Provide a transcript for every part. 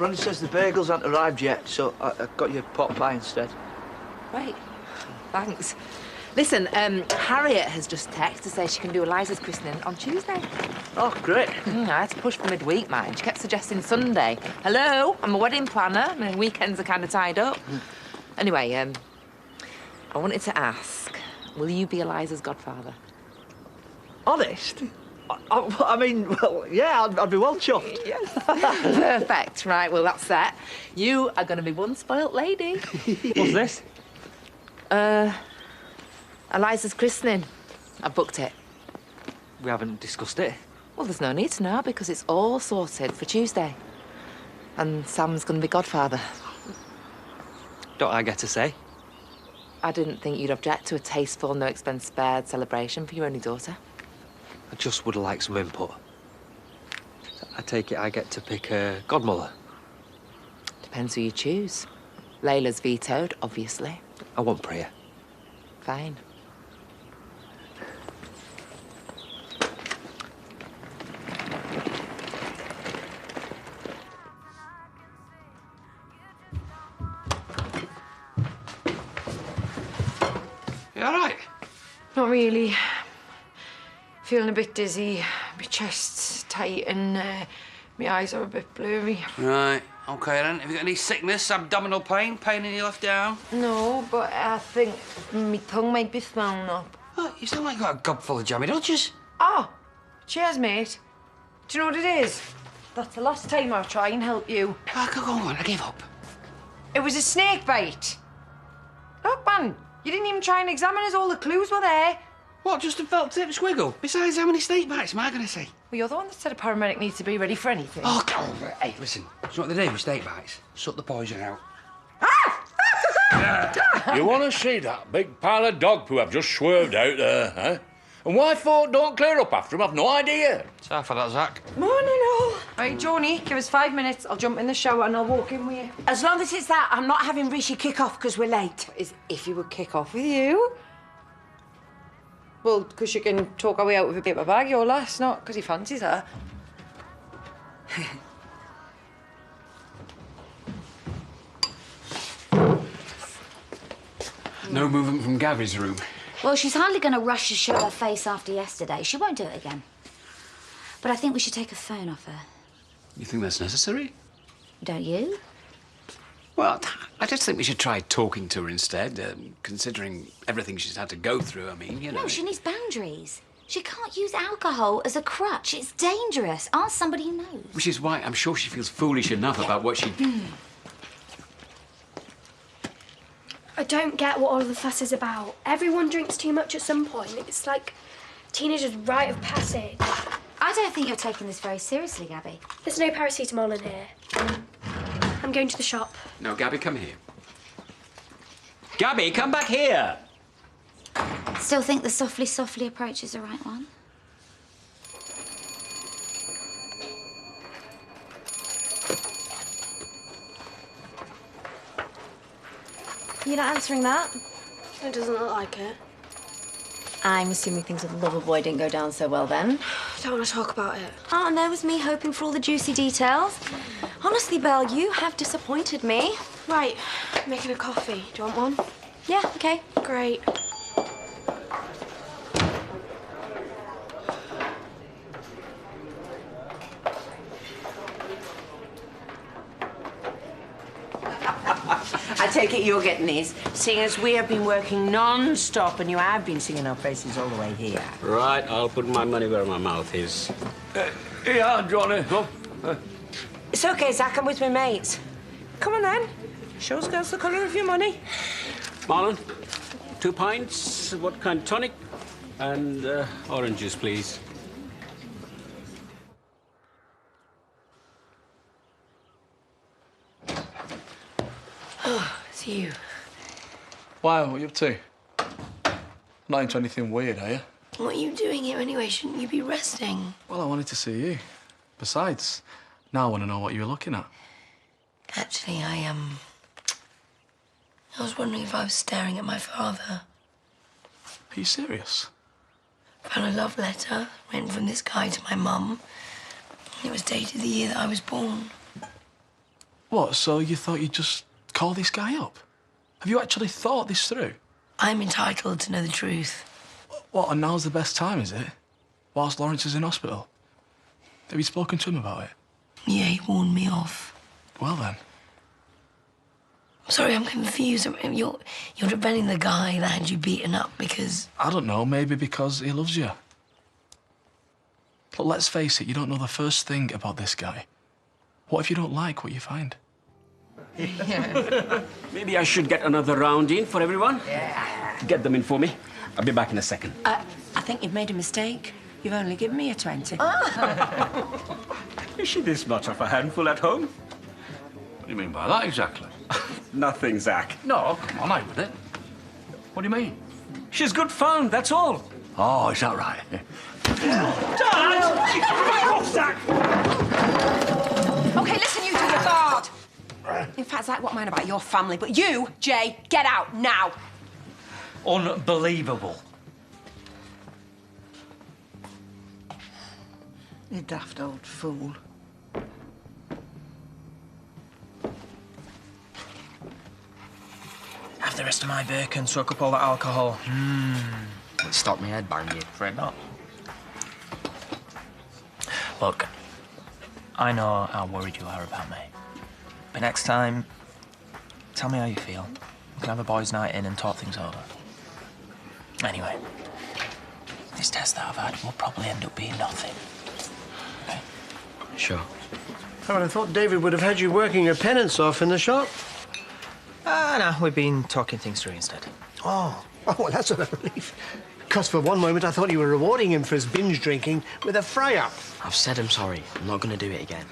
Bronny says the bagels haven't arrived yet, so I got you pot pie instead. Right. Thanks. Listen, Harriet has just texted to say she can do Eliza's christening on Tuesday. Oh, great. I had to push for midweek, mind. She kept suggesting Sunday. Hello, I'm a wedding planner. My weekends are kind of tied up. Anyway, I wanted to ask, will you be Eliza's godfather? Honest? I mean, well, yeah, I'd be well chuffed. Yes. Perfect. Right, well, that's set. You are going to be one spoilt lady. What's this? Eliza's christening. I've booked it. We haven't discussed it. Well, there's no need to know because it's all sorted for Tuesday. And Sam's going to be godfather. Don't I get to say? I didn't think you'd object to a tasteful, no-expense-spared celebration for your only daughter. I just would like some input. So I take it I get to pick a godmother. Depends who you choose. Layla's vetoed, obviously. I want Priya. Fine. You all right? Not really. Feeling a bit dizzy, my chest's tight and my eyes are a bit blurry. Right, OK then. Have you got any sickness, abdominal pain, pain in your left arm? No, but I think my tongue might be swollen up. Oh, you sound like you got a gob full of jammy dodgers. Oh, cheers, mate. Do you know what it is? That's the last time I'll try and help you. Oh, go on, I give up. It was a snake bite. Look, man, you didn't even try and examine us. All the clues were there. What, just a felt tip squiggle? Besides, how many snake bites am I going to see? Well, you're the one that said a paramedic needs to be ready for anything. Oh, go on. Hey, listen. Do you know what they do with snake bites? Suck the poison out. You want to see that big pile of dog poo I've just swerved out there, huh? And why folk don't clear up after him, I've no idea. Sorry for that, Zach. Morning, all. Right, Joni, give us 5 minutes. I'll jump in the shower and I'll walk in with you. As long as it's that, I'm not having Rishi kick off because we're late. Is if he would kick off with you? Well, because you can talk our way out with a paper bag, your lass, not because he fancies her. No movement from Gabby's room. Well, she's hardly going to rush to show her face after yesterday. She won't do it again. But I think we should take her phone off her. You think that's necessary? Don't you? Well, I just think we should try talking to her instead, considering everything she's had to go through. I mean, you know... No, she needs boundaries. She can't use alcohol as a crutch. It's dangerous. Ask somebody who knows. Which is why I'm sure she feels foolish enough about what she... I don't get what all of the fuss is about. Everyone drinks too much at some point. It's like teenagers' rite of passage. I don't think you're taking this very seriously, Gabby. There's no paracetamol in here. I'm going to the shop. No, Gabby, come here. Gabby, come back here! Still think the softly approach is the right one? You're not answering that? It doesn't look like it. I'm assuming things with Loverboy didn't go down so well then. I don't want to talk about it. Oh, and there was me hoping for all the juicy details. Honestly, Belle, you have disappointed me. Right, I'm making a coffee. Do you want one? Yeah, okay. Great. I take it you're getting this, seeing as we have been working non-stop and you have been singing our praises all the way here. Right, I'll put my money where my mouth is. Yeah, Johnny, come. It's OK, Zach, I'm with my mates. Come on, then. Show us girls the colour of your money. Marlon, 2 pints. What kind? Tonic? And orange juice, please. Oh, it's you. Why? What are you up to? Not into anything weird, are you? What are you doing here anyway? Shouldn't you be resting? Well, I wanted to see you. Besides, now I want to know what you were looking at. Actually, I was wondering if I was staring at my father. Are you serious? Found a love letter written from this guy to my mum. It was dated the year that I was born. What, so you thought you'd just call this guy up? Have you actually thought this through? I'm entitled to know the truth. What, and now's the best time, is it? Whilst Lawrence is in hospital? Have you spoken to him about it? Yeah, he warned me off. Well then. Sorry, I'm confused. You're defending the guy that had you beaten up because... I don't know, maybe because he loves you. But let's face it, you don't know the first thing about this guy. What if you don't like what you find? Maybe I should get another round in for everyone. Yeah. Get them in for me. I'll be back in a second. I think you've made a mistake. You've only given me a 20. Is she this much of a handful at home? What do you mean by that exactly? Nothing, Zach. No, come on, out with it. What do you mean? She's good fun, that's all. Oh, is that right? OK, listen, you two, you're barred. In fact, Zach, what mind about your family? But you, Jay, get out now. Unbelievable. You daft old fool. Have the rest of my bacon, soak up all that alcohol. Stop me head banging, afraid not. Look, I know how worried you are about me. But next time, tell me how you feel. We can have a boys' night in and talk things over. Anyway, this test that I've had will probably end up being nothing. Okay? Sure. Oh, I thought David would have had you working your penance off in the shop. No, we've been talking things through instead. Oh, well, that's a relief. Because for one moment I thought you were rewarding him for his binge drinking with a fry-up. I've said I'm sorry. I'm not going to do it again.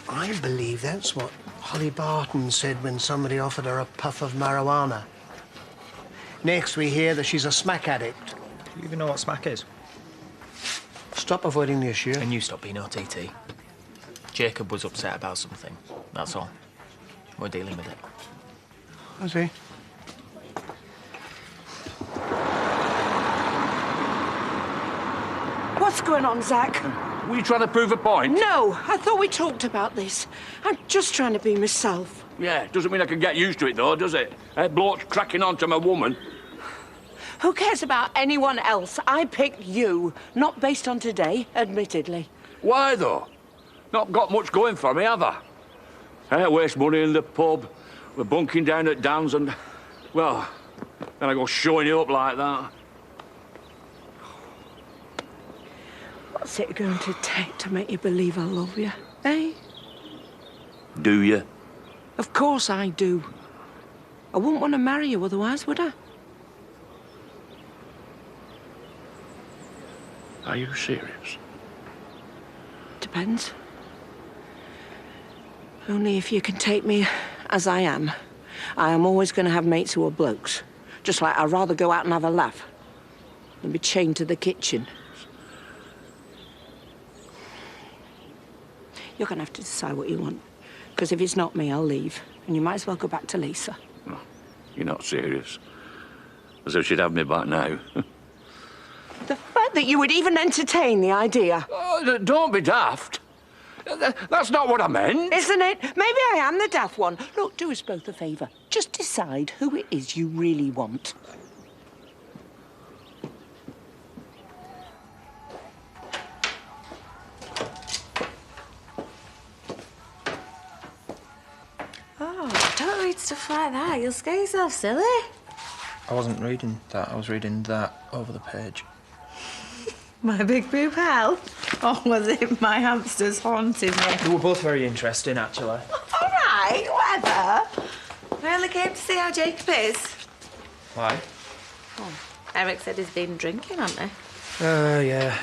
I believe that's what Holly Barton said when somebody offered her a puff of marijuana. Next, we hear that she's a smack addict. Do you even know what smack is? Stop avoiding the issue. And you stop being OTT. Jacob was upset about something. That's all. We're dealing with it. I see. What's going on, Zach? Were you trying to prove a point? No, I thought we talked about this. I'm just trying to be myself. Yeah, doesn't mean I can get used to it, though, does it? Blokes cracking on to my woman. Who cares about anyone else? I picked you, not based on today, admittedly. Why, though? Not got much going for me, have I? Waste money in the pub, we're bunking down at Dan's and, well, then I go showing you up like that. What's it going to take to make you believe I love you, eh? Do you? Of course I do. I wouldn't want to marry you otherwise, would I? Are you serious? Depends. Only if you can take me as I am. I am always going to have mates who are blokes. Just like I'd rather go out and have a laugh than be chained to the kitchen. You're going to have to decide what you want. Because if it's not me, I'll leave. And you might as well go back to Lisa. No, you're not serious. As if she'd have me back now. The fact that you would even entertain the idea. Oh, don't be daft. That's not what I meant. Isn't it? Maybe I am the daft one. Look, do us both a favour. Just decide who it is you really want. Oh, don't read stuff like that. You'll scare yourself silly. I wasn't reading that. I was reading that over the page. My big blue pal? Or was it my hamsters haunting me? They were both very interesting, actually. All right, whatever. I only came to see how Jacob is. Why? Oh, Eric said he's been drinking, hasn't he? Yeah.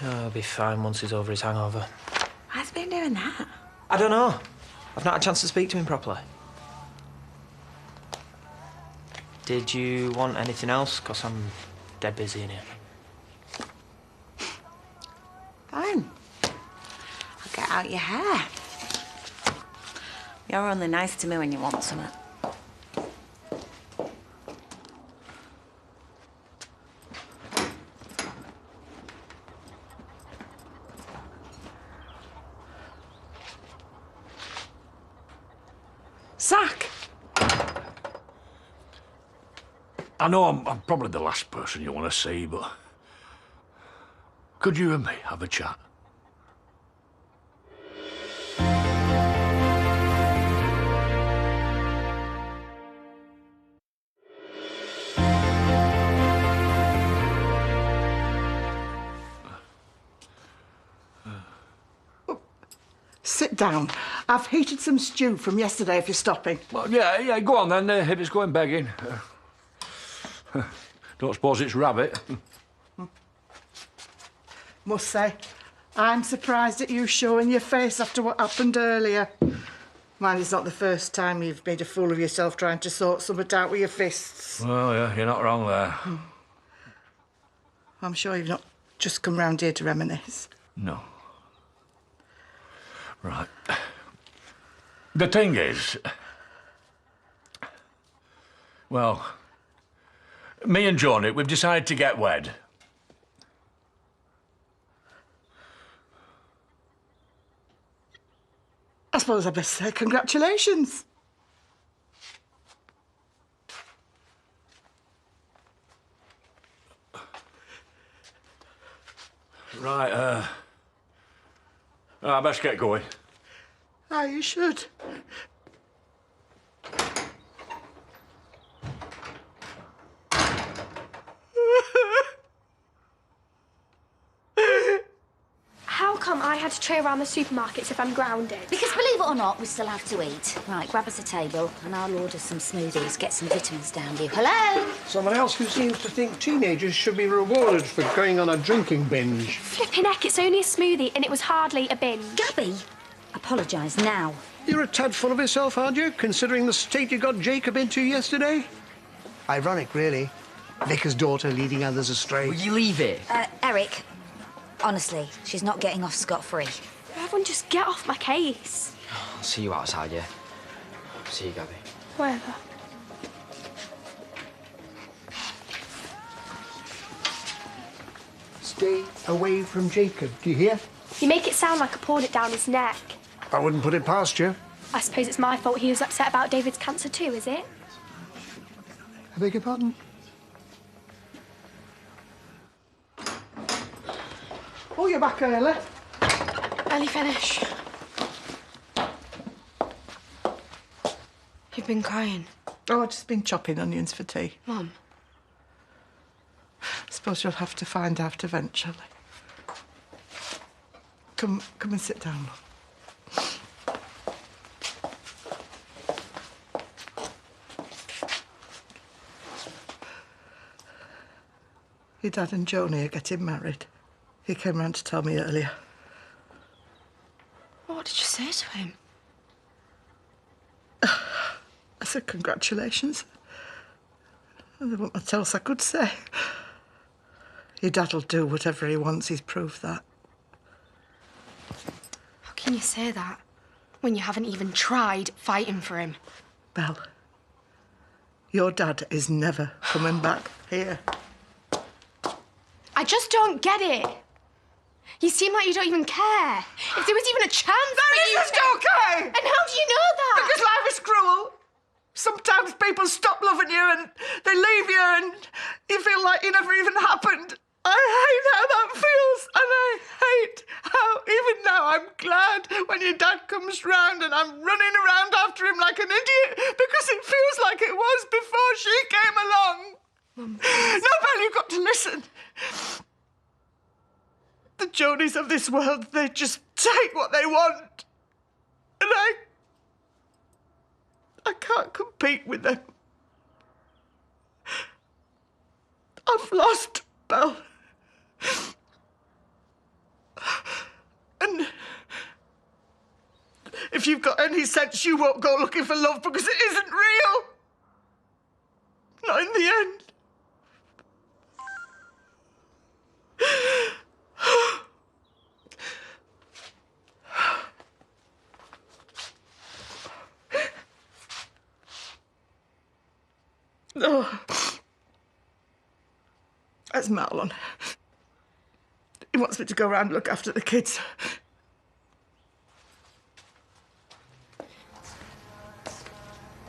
Oh, he'll be fine once he's over his hangover. Why's he been doing that? I don't know. I've not had a chance to speak to him properly. Did you want anything else? Because I'm dead busy in here. Fine. I'll get out your hair. You're only nice to me when you want something. Zach! I know I'm probably the last person you want to see, but could you and me have a chat? Sit down. I've heated some stew from yesterday if you're stopping. Well, yeah, go on then, if it's going begging. Don't suppose it's rabbit. Must say, I'm surprised at you showing your face after what happened earlier. Mind, it's not the first time you've made a fool of yourself trying to sort something out with your fists. Well, yeah, you're not wrong there. I'm sure you've not just come round here to reminisce. No. Right. The thing is... Well, me and Johnny, we've decided to get wed. I suppose I best say congratulations. Right, I best get going. Ah, you should. How come I had to trail around the supermarkets if I'm grounded? Because believe it or not, we still have to eat. Right, grab us a table and I'll order some smoothies, get some vitamins down you. Hello? Someone else who seems to think teenagers should be rewarded for going on a drinking binge. Flippin' heck, it's only a smoothie and it was hardly a binge. Gabby, apologise now. You're a tad full of yourself, aren't you, considering the state you got Jacob into yesterday? Ironic, really. Vicar's daughter leading others astray. Will you leave it? Eric, honestly, she's not getting off scot-free. Everyone just get off my case. I'll see you outside, yeah? See you, Gabby. Whatever. Stay away from Jacob, do you hear? You make it sound like I poured it down his neck. I wouldn't put it past you. I suppose it's my fault he was upset about David's cancer too, is it? I beg your pardon? Oh, you're back early. Early finish. You've been crying. Oh, I've just been chopping onions for tea. Mum. Suppose you'll have to find out eventually. Come and sit down. Your dad and Joni are getting married. He came round to tell me earlier. What did you say to him? I said congratulations. And there wasn't much else I could say. Your dad'll do whatever he wants, he's proved that. How can you say that when you haven't even tried fighting for him? Belle, your dad is never coming back here. I just don't get it. You seem like you don't even care. If there was even a chance for you That isn't to... okay! And how do you know that? Because life is cruel. Sometimes people stop loving you and they leave you and you feel like you never even happened. I hate how that feels, and I hate how even now I'm glad when your dad comes round and I'm running around after him like an idiot because it feels like it was before she came along. No, Belle, you've got to listen. The Jonies of this world, they just take what they want. And I can't compete with them. I've lost, Belle. And if you've got any sense, you won't go looking for love because it isn't real. Not in the end. Oh. That's Marlon. He wants me to go round and look after the kids.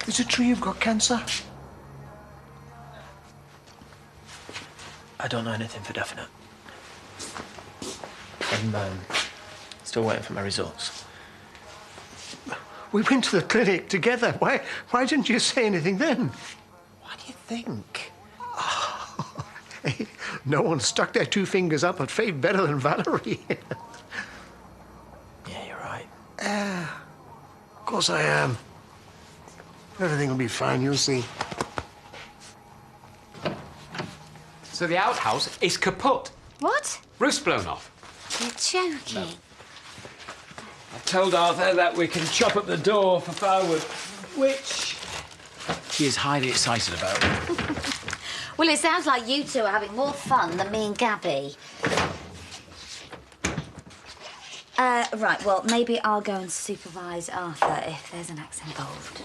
Is it true you've got cancer? I don't know anything for definite. I'm still waiting for my results. We went to the clinic together. Why didn't you say anything then? What do you think? Oh, hey, no one stuck their two fingers up at fate better than Valerie. Yeah, you're right. Of course I am. Everything will be fine, you'll see. So the outhouse is kaput. What? Roof's blown off. You're joking. I told Arthur that we can chop up the door for firewood, which she is highly excited about. Well, it sounds like you two are having more fun than me and Gabby. Right, well, maybe I'll go and supervise Arthur if there's an axe involved.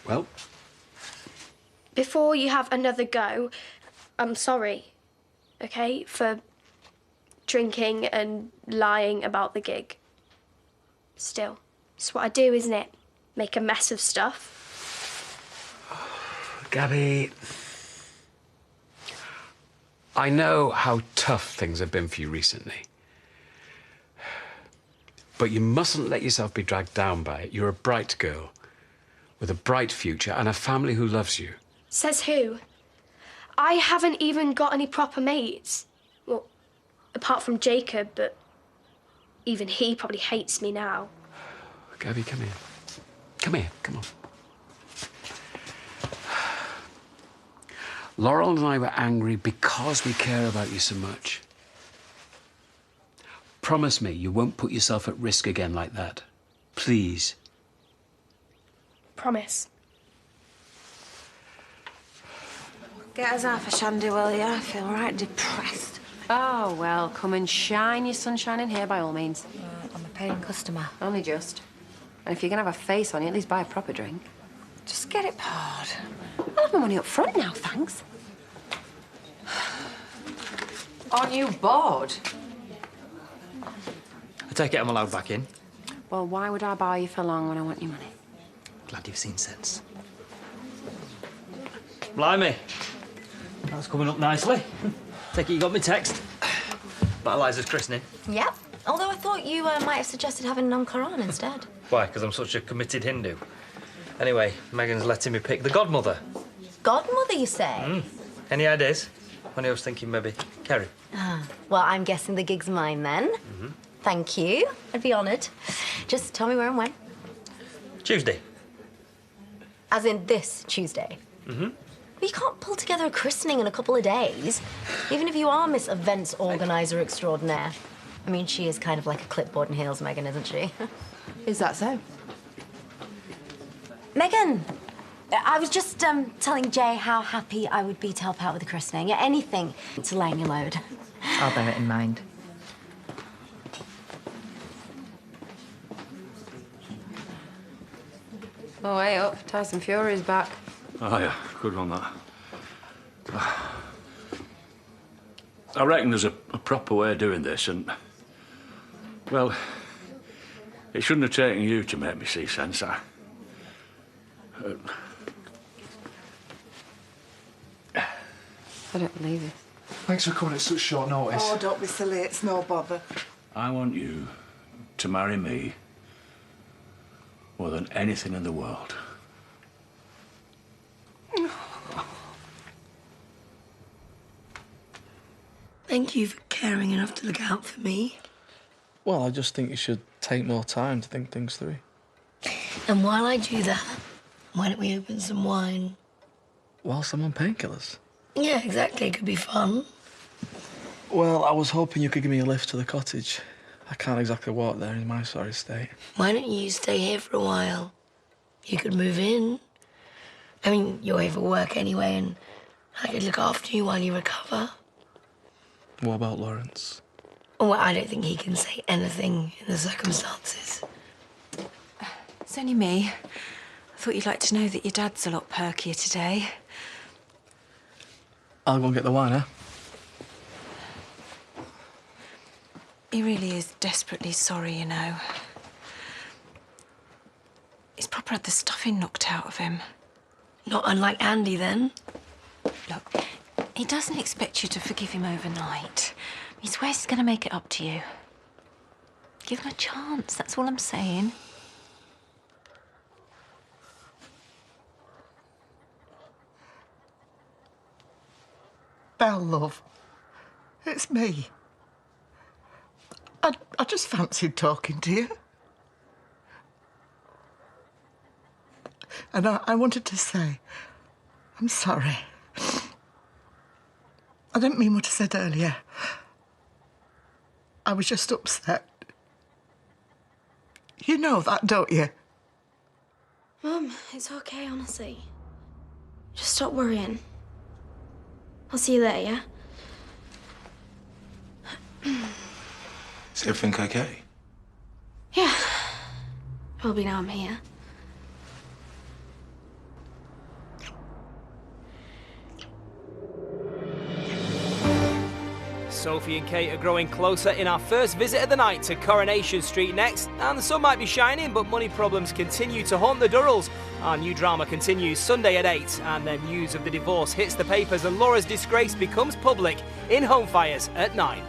Well? Before you have another go, I'm sorry, okay, for drinking and lying about the gig. Still, it's what I do, isn't it? Make a mess of stuff. Gabby, I know how tough things have been for you recently. But you mustn't let yourself be dragged down by it. You're a bright girl with a bright future and a family who loves you. Says who? I haven't even got any proper mates. Well, apart from Jacob, but even he probably hates me now. Gabby, come here. Come here, come on. Laurel and I were angry because we care about you so much. Promise me you won't put yourself at risk again like that. Please. Promise. Get us half a shandy, will you? I feel right depressed. Oh, well, come and shine your sunshine in here by all means. I'm a paying customer. Only just. And if you're going to have a face on you, at least buy a proper drink. Just get it poured. I'll have my money up front now, thanks. Aren't you bored? I take it I'm allowed back in. Well, why would I buy you for long when I want your money? Glad you've seen sense. Blimey. That's coming up nicely. Take it you got me text. About Eliza's christening. Yep. Although I thought you might have suggested having non-Quran instead. Why? Because I'm such a committed Hindu. Anyway, Megan's letting me pick the godmother. Godmother, you say? Any ideas? When I was thinking maybe Kerry. Well, I'm guessing the gig's mine then. Thank you. I'd be honoured. Just tell me where and when. Tuesday. As in this Tuesday. Well, you can't pull together a christening in a couple of days, even if you are Miss Events Organiser Extraordinaire. I mean, she is kind of like a clipboard and heels, Megan, isn't she? Is that so? Megan, I was just telling Jay how happy I would be to help out with the christening. Anything to lighten your load. I'll bear it in mind. Oh, hey up. Tyson Fury's back. Oh, yeah, good on that. I reckon there's a proper way of doing this, and, well, it shouldn't have taken you to make me see sense. I don't believe it. Thanks for coming at such short notice. Oh, don't be silly. It's no bother. I want you to marry me more than anything in the world. Thank you for caring enough to look out for me. Well, I just think you should take more time to think things through. And while I do that, why don't we open some wine? Whilst I'm on painkillers. Yeah, exactly. It could be fun. Well, I was hoping you could give me a lift to the cottage. I can't exactly walk there in my sorry state. Why don't you stay here for a while? You could move in. I mean, you're here for work anyway, and I could look after you while you recover. What about Lawrence? Well, I don't think he can say anything in the circumstances. It's only me. I thought you'd like to know that your dad's a lot perkier today. I'll go and get the wine, eh? He really is desperately sorry, you know. He's proper had the stuffing knocked out of him. Not unlike Andy, then. Look, he doesn't expect you to forgive him overnight. He swears he's going to make it up to you. Give him a chance, that's all I'm saying. Belle, love. It's me. I just fancied talking to you. And I wanted to say, I'm sorry. I didn't mean what I said earlier. I was just upset. You know that, don't you? Mum, it's okay, honestly. Just stop worrying. I'll see you later, yeah? Is everything okay? Yeah. Probably now I'm here. Sophie and Kate are growing closer in our first visit of the night to Coronation Street next. And the sun might be shining, but money problems continue to haunt the Durrells. Our new drama continues Sunday at 8, and then news of the divorce hits the papers and Laura's disgrace becomes public in Home Fires at 9.